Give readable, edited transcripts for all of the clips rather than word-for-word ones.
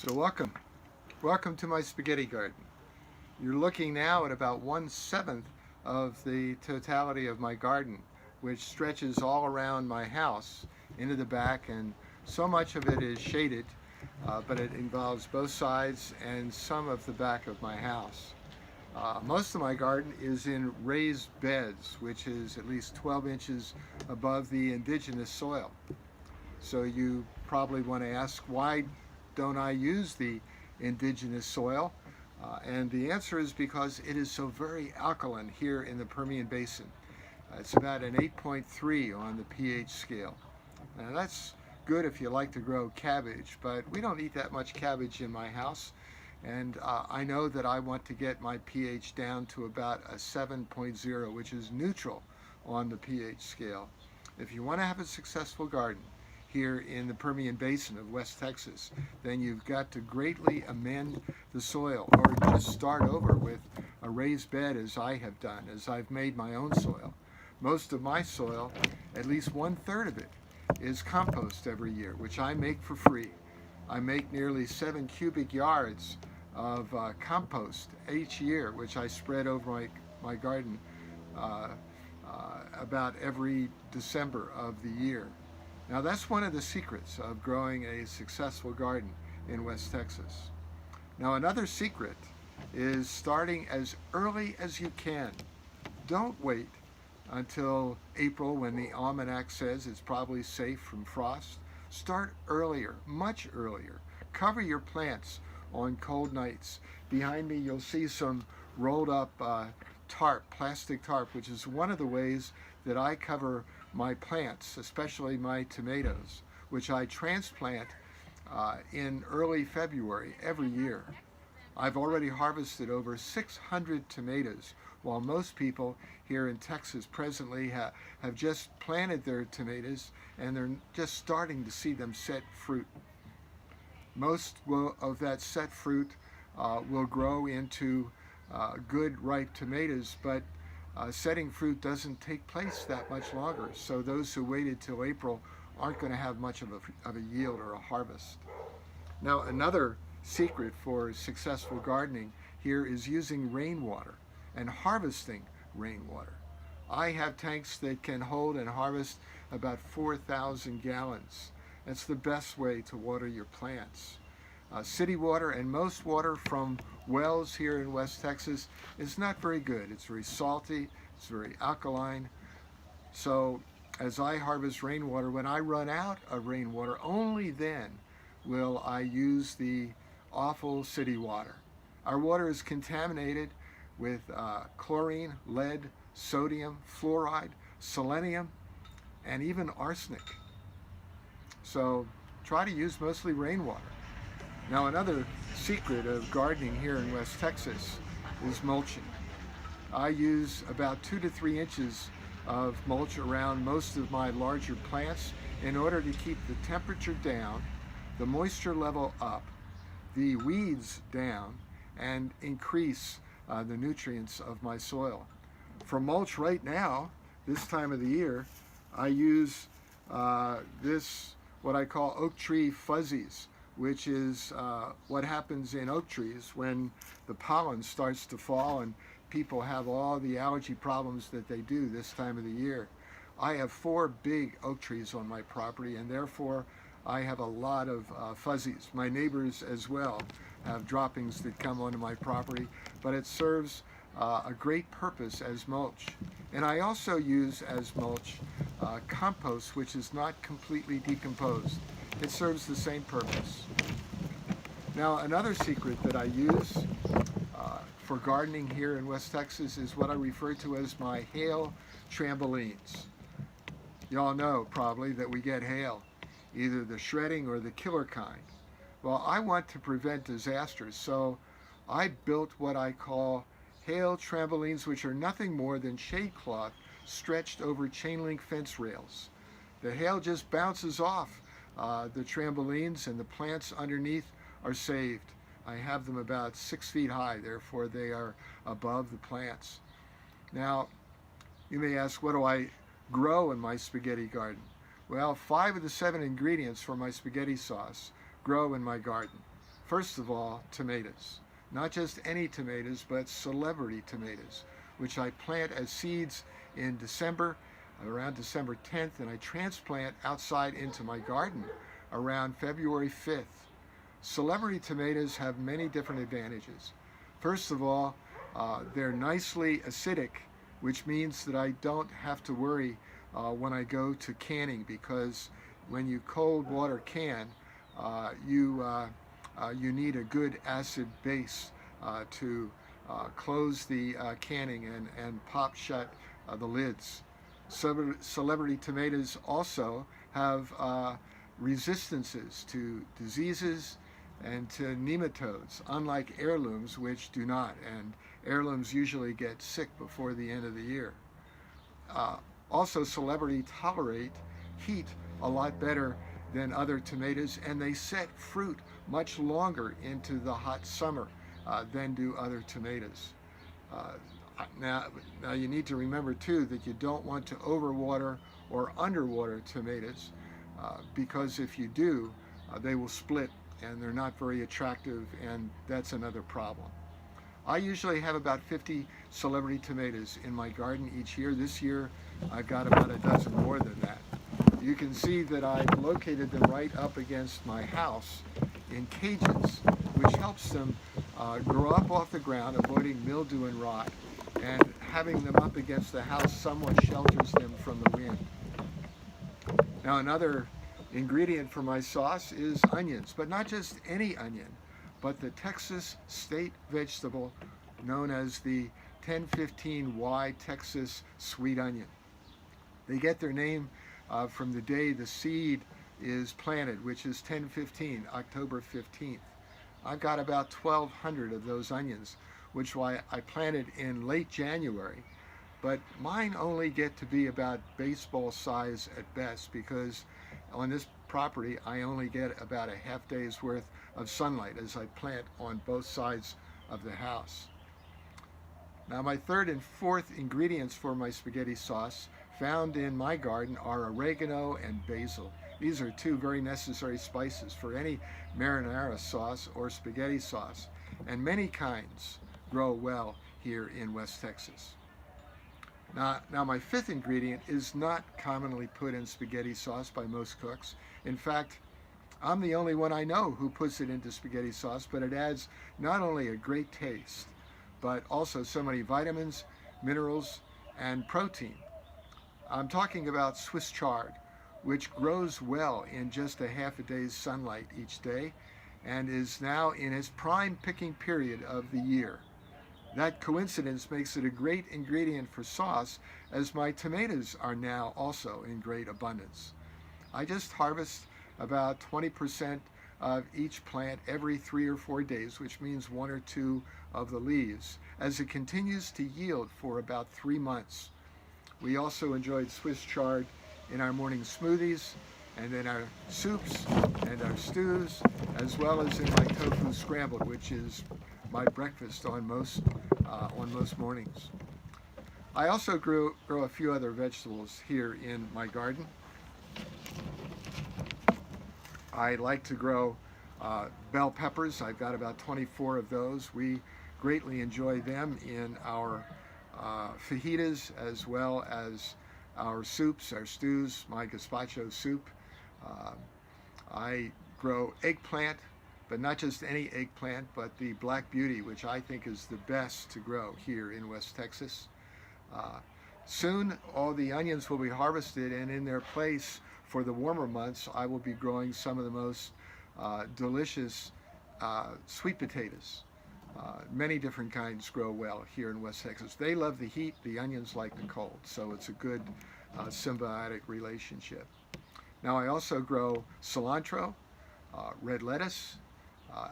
So welcome to my spaghetti garden. You're looking now at about 1/7 of the totality of my garden, which stretches all around my house into the back, and so much of it is shaded, but it involves both sides and some of the back of my house. Most of my garden is in raised beds, which is at least 12 inches above the indigenous soil. So you probably want to ask, why don't I use the indigenous soil? And the answer is because it is so very alkaline here in the Permian Basin. It's about an 8.3 on the pH scale. Now that's good if you like to grow cabbage, but we don't eat that much cabbage in my house. And I know that I want to get my pH down to about a 7.0, which is neutral on the pH scale. If you want to have a successful garden here in the Permian Basin of West Texas, then you've got to greatly amend the soil, or just start over with a raised bed, as I have done, as I've made my own soil. Most of my soil, at least 1/3 of it, is compost every year, which I make for free. I make nearly 7 cubic yards of compost each year, which I spread over my garden uh, about every December of the year. Now that's one of the secrets of growing a successful garden in West Texas. Now another secret is starting as early as you can. Don't wait until April when the almanac says it's probably safe from frost. Start earlier, much earlier. Cover your plants on cold nights. Behind me you'll see some rolled up tarp, plastic tarp, which is one of the ways that I cover my plants, especially my tomatoes, which I transplant in early February every year. I've already harvested over 600 tomatoes, while most people here in Texas presently have just planted their tomatoes and they're just starting to see them set fruit. Most of that set fruit will grow into good ripe tomatoes, but setting fruit doesn't take place that much longer. So those who waited till April aren't going to have much of a yield or a harvest. Now another secret for successful gardening here is using rainwater and harvesting rainwater. I have tanks that can hold and harvest about 4,000 gallons. That's the best way to water your plants. City water and most water from wells here in West Texas is not very good. It's very salty, it's very alkaline. So as I harvest rainwater, when I run out of rainwater, only then will I use the awful city water. Our water is contaminated with chlorine, lead, sodium, fluoride, selenium, and even arsenic. So try to use mostly rainwater. Now another secret of gardening here in West Texas is mulching. I use about 2 to 3 inches of mulch around most of my larger plants in order to keep the temperature down, the moisture level up, the weeds down, and increase the nutrients of my soil. For mulch right now, this time of the year, I use what I call oak tree fuzzies, which is what happens in oak trees when the pollen starts to fall and people have all the allergy problems that they do this time of the year. I have 4 big oak trees on my property, and therefore I have a lot of fuzzies. My neighbors as well have droppings that come onto my property, but it serves a great purpose as mulch. And I also use as mulch compost, which is not completely decomposed. It serves the same purpose. Now another secret that I use for gardening here in West Texas is what I refer to as my hail trampolines. Y'all know probably that we get hail, either the shredding or the killer kind. Well, I want to prevent disasters, so I built what I call hail trampolines, which are nothing more than shade cloth stretched over chain link fence rails. The hail just bounces off the trampolines, and the plants underneath are saved. I have them about 6 feet high, therefore they are above the plants. Now, you may ask, what do I grow in my spaghetti garden? Well, 5 of the 7 ingredients for my spaghetti sauce grow in my garden. First of all, tomatoes. Not just any tomatoes, but celebrity tomatoes, which I plant as seeds in December, around December 10th, and I transplant outside into my garden around February 5th. Celebrity tomatoes have many different advantages. First of all, they're nicely acidic, which means that I don't have to worry when I go to canning, because when you cold water can, you need a good acid base to close the canning and pop shut the lids. Celebrity tomatoes also have resistances to diseases and to nematodes, unlike heirlooms, which do not, and heirlooms usually get sick before the end of the year. Also, celebrity tolerate heat a lot better than other tomatoes, and they set fruit much longer into the hot summer than do other tomatoes. Now you need to remember too that you don't want to overwater or underwater tomatoes, because if you do, they will split and they're not very attractive, and that's another problem. I usually have about 50 celebrity tomatoes in my garden each year. This year I've got about a dozen more than that. You can see that I've located them right up against my house in cages, which helps them grow up off the ground, avoiding mildew and rot, and having them up against the house somewhat shelters them from the wind. Now, another ingredient for my sauce is onions, but not just any onion, but the Texas state vegetable known as the 1015Y Texas sweet onion. They get their name from the day the seed is planted, which is 1015, October 15th. I've got about 1,200 of those onions, which I planted in late January, but mine only get to be about baseball size at best, because on this property I only get about a half day's worth of sunlight as I plant on both sides of the house. Now, my third and fourth ingredients for my spaghetti sauce found in my garden are oregano and basil. These are two very necessary spices for any marinara sauce or spaghetti sauce, and many kinds grow well here in West Texas. Now my fifth ingredient is not commonly put in spaghetti sauce by most cooks. In fact, I'm the only one I know who puts it into spaghetti sauce, but it adds not only a great taste, but also so many vitamins, minerals, and protein. I'm talking about Swiss chard, which grows well in just a half a day's sunlight each day and is now in its prime picking period of the year. That coincidence makes it a great ingredient for sauce, as my tomatoes are now also in great abundance. I just harvest about 20% of each plant every 3 or 4 days, which means 1 or 2 of the leaves, as it continues to yield for about 3 months. We also enjoyed Swiss chard in our morning smoothies and in our soups and our stews, as well as in my tofu scrambled, which is my breakfast on most mornings. I also grow a few other vegetables here in my garden. I like to grow bell peppers. I've got about 24 of those. We greatly enjoy them in our fajitas, as well as our soups, our stews, my gazpacho soup. I grow eggplant, but not just any eggplant, but the Black Beauty, which I think is the best to grow here in West Texas. Soon, all the onions will be harvested, and in their place for the warmer months, I will be growing some of the most delicious sweet potatoes. Many different kinds grow well here in West Texas. They love the heat, the onions like the cold, so it's a good symbiotic relationship. Now, I also grow cilantro, red lettuce.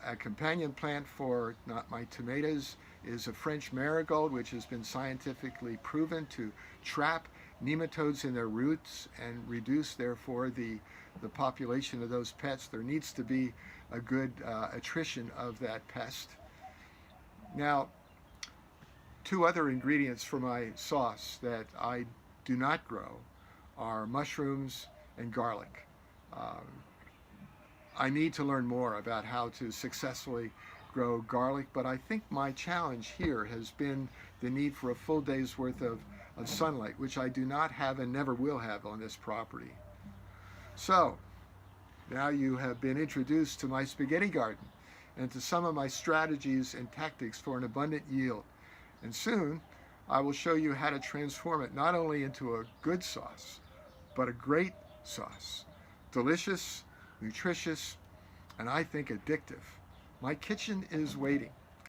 A companion plant for my tomatoes is a French marigold, which has been scientifically proven to trap nematodes in their roots and reduce, therefore, the population of those pests. There needs to be a good attrition of that pest. Now, 2 other ingredients for my sauce that I do not grow are mushrooms and garlic. I need to learn more about how to successfully grow garlic, but I think my challenge here has been the need for a full day's worth of sunlight, which I do not have and never will have on this property. So, now you have been introduced to my spaghetti garden and to some of my strategies and tactics for an abundant yield. And soon, I will show you how to transform it not only into a good sauce, but a great sauce. Delicious, nutritious, and I think addictive. My kitchen is waiting.